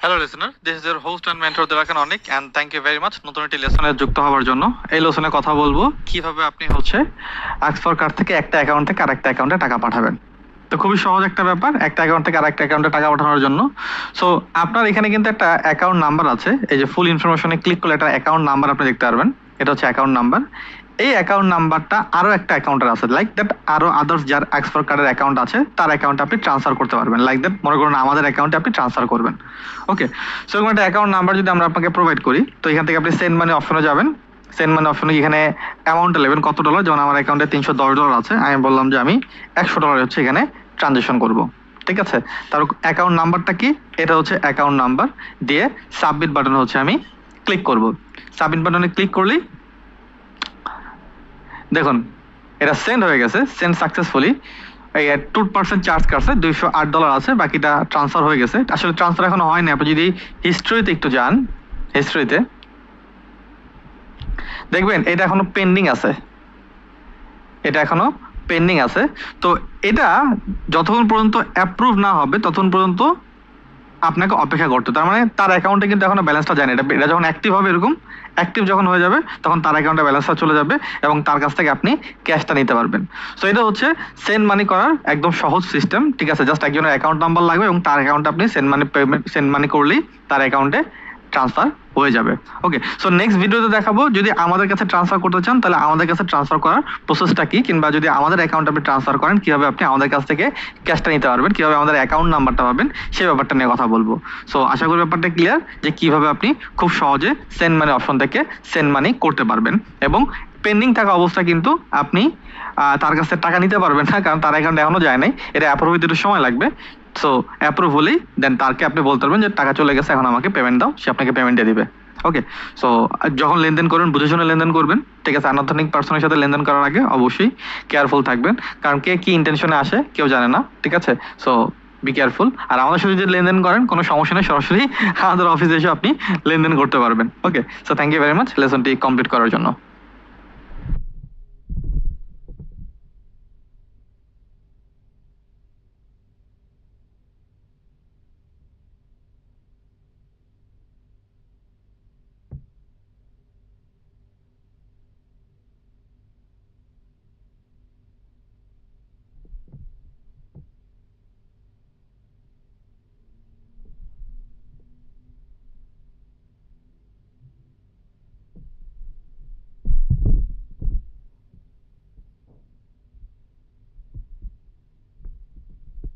Hello listener, this is your host and mentor Debakan Anik, and thank you very much নতুন একটি লেসনে যুক্ত হওয়ার জন্য। এই লেসনে কথা বলবো কিভাবে আপনি আক্সফোর কার্ড থেকে একটা অ্যাকাউন্ট থেকে আরেকটা অ্যাকাউন্টে টাকা পাঠাবেন। তো খুবই সহজ একটা ব্যাপার, একটা অ্যাকাউন্ট থেকে আরেকটা অ্যাকাউন্টে টাকা পাঠানোর জন্য। সো আপনার এখানে কিন্তু একটা অ্যাকাউন্ট নাম্বার আছে, এই যে ফুল ইনফরমেশনে ক্লিক করলে একটা অ্যাকাউন্ট নাম্বার আপনি দেখতে পারবেন, এটা হচ্ছে অ্যাকাউন্ট নাম্বার। এই অ্যাকাউন্ট নাম্বারটা আরো একটা অ্যাকাউন্টের আছে, লাইক দ্যাট আরো আদার্স যার আক্সফোর কার্ডের অ্যাকাউন্ট আছে তার অ্যাকাউন্টে আপনি ট্রান্সফার করতে পারবেন, লাইক দ্যাট মনে করুন আমাদের অ্যাকাউন্টে আপনি ট্রান্সফার করবেন। ওকে, সো এরকম একটা অ্যাকাউন্ট নাম্বার যদি আমরা আপনাকে প্রোভাইড করি, তো এখান থেকে আপনি সেন্ড মানি অপশনে যাবেন। সেন্ড মানি অপশনে এখানে অ্যামাউন্টটা নেবেন কত ডলার, যেমন আমার অ্যাকাউন্টে $310 আছে, আমি বললাম যে আমি $100 হচ্ছে এখানে ট্রানজেকশন করব। ঠিক আছে, তার অ্যাকাউন্ট নাম্বারটা কি, এটা হচ্ছে অ্যাকাউন্ট নাম্বার দিয়ে সাবমিট বাটন হচ্ছে আমি ক্লিক করব। সাবমিট বাটনে ক্লিক করলেই দেখুন এটা সেন্ড হয়ে গেছে, সেন্ড সাকসেসফুলি। এই 2% চার্জ কাটছে, $208 আছে, বাকিটা ট্রান্সফার হয়ে গেছে। আসলে ট্রান্সফার এখনো হয়নি, আপনি যদি হিস্ট্রিতে একটু যান, হিস্ট্রিতে দেখবেন এটা এখনো পেন্ডিং আছে, এটা এখনো পেন্ডিং আছে। তো এটা যতক্ষণ পর্যন্ত অ্যাপ্রুভ না হবে ততক্ষণ পর্যন্ত আপনাকে অপেক্ষা করতে, তার মানে তার অ্যাকাউন্টে কিন্তু এখনো ব্যালেন্সটা যায় না। এটা যখন অ্যাক্টিভ হবে, এরকম অ্যাক্টিভ যখন হয়ে যাবে তখন তার অ্যাকাউন্টে ব্যালেন্সটা চলে যাবে এবং তার কাছ থেকে আপনি ক্যাশটা নিতে পারবেন। সো এটা হচ্ছে সেন্ড মানি করার একদম সহজ সিস্টেম। ঠিক আছে, জাস্ট একজনের অ্যাকাউন্ট নাম্বার লাগবে এবং তার অ্যাকাউন্টে আপনি সেন্ড মানি করলেই তার অ্যাকাউন্টে ট্রান্সফার হয়ে যাবে। ওকে, সো নেক্সট ভিডিওতে দেখাবো যদি আমাদের কাছে ট্রান্সফার করতে চান তাহলে আমাদের কাছে ট্রান্সফার করার প্রসেসটা কি, কিংবা যদি আমাদের অ্যাকাউন্টে আপনি ট্রান্সফার করেন কিভাবে আপনি আমাদের কাছ থেকে ক্যাশটা নিতে পারবেন, কিভাবে আমাদের অ্যাকাউন্ট নাম্বারটা পাবেন, সেই ব্যাপারটা নিয়ে কথা বলবো। সো আশা করি ব্যাপারটা ক্লিয়ার যে কিভাবে আপনি খুব সহজে সেন্ড মানি অপশন থেকে সেন্ড মানি করতে পারবেন, এবং পেন্ডিং থাকা অবস্থা কিন্তু আপনি তার কাছে টাকা নিতে পারবেন না, কারণ তার অ্যাকাউন্টে এখনো যায় নাই, এটা অ্যাপ্রুভ হতে একটু সময় লাগবে। সো অ্যাপ্রুভ হলেই দেন তারকে আপনি বলতে পারবেন যে টাকা চলে গেছে, এখন আমাকে পেমেন্ট দাও, সে আপনাকে পেমেন্ট দিয়ে দিবে। ওকে, সো যখন লেনদেন করবেন বুঝে শুনে লেনদেন করবেন। ঠিক আছে, আনঅথেন্টিক পার্সনের সাথে লেনদেন করার আগে অবশ্যই কেয়ারফুল থাকবেন, কারণ কে কি ইন্টেনশনে আসে কেউ জানে না। ঠিক আছে, সো বি কেয়ারফুল। আর আমাদের সাথে যদি লেনদেন করেন কোনো সমস্যা নেই, সরাসরি আমাদের অফিসে এসে আপনি লেনদেন করতে পারবেন। Okay, so thank you very much লেসনটি কমপ্লিট করার জন্য।